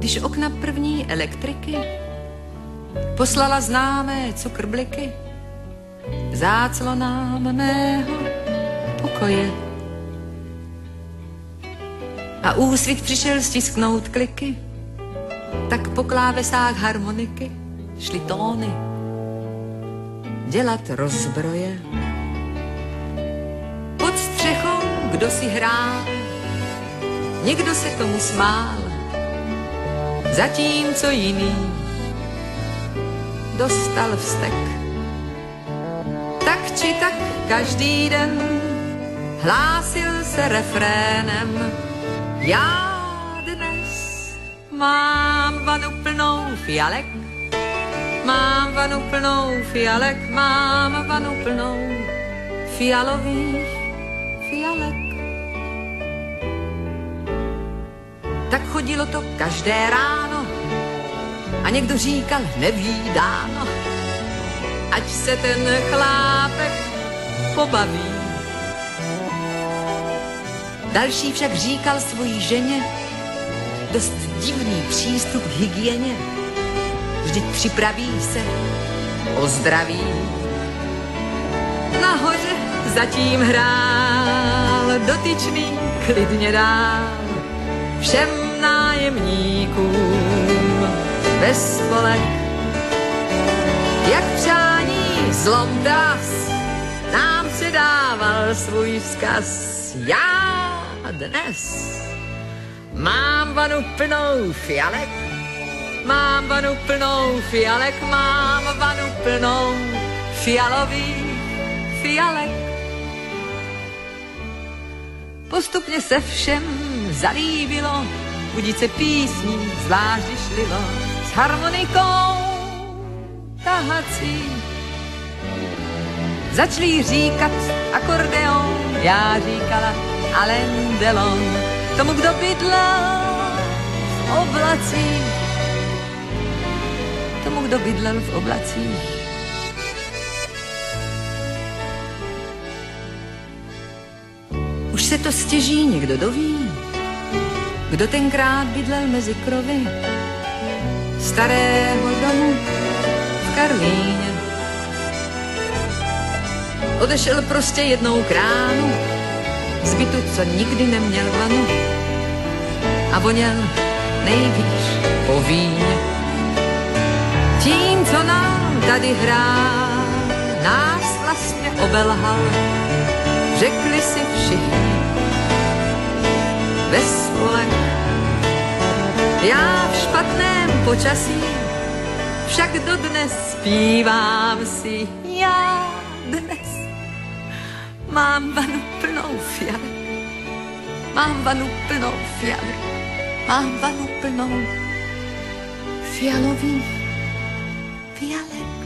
když okna první elektriky poslala známé cukrbliky záclonám mého pokoje. A úsvit přišel stisknout kliky, tak po klávesách harmoniky šly tóny dělat rozbroje. Pod střechou kdo si hrál, někdo se tomu smál, zatímco jiný dostal vztek. Tak či tak každý den hlásil se refrénem: já dnes mám vanu plnou fialek, mám vanu plnou fialek, mám vanu plnou fialových fialek. Tak chodilo to každé ráno a někdo říkal nevídáno, ať se ten chlápek pobaví. Další však říkal svojí ženě dost divný přístup k hygieně. Vždyť připraví se o zdraví. Nahoře zatím hrál dotyčný klidně dál všem nájemníkům ve spolek. Jak přání zlomdás nám předával svůj vzkaz. Já dnes mám vanu plnou fialek, mám vanu plnou fialek, mám vanu plnou fialových fialek. Postupně se všem zalíbilo budit se písní, zvlášť když šlilo s harmonikou tahací. Začali říkat akordeon, já říkala Alain Delon, tomu, kdo bydlel v oblacích, tomu, kdo bydlel v oblacích. Už se to stěží někdo doví, kdo tenkrát bydlel mezi krovy starého domu v Karlíně. Odešel prostě jednou k ránu z bytu, co nikdy neměl vanu a voněl nejvíc po víně. Tím, co nám tady hrál, nás vlastně obelhal, řekli si všichni ve spolek. Já v špatném počasí však dodnes zpívám si, já dnes mám vanu plnou fialek, mám vanu plnou fialek, mám vanu plnou fialových fialek.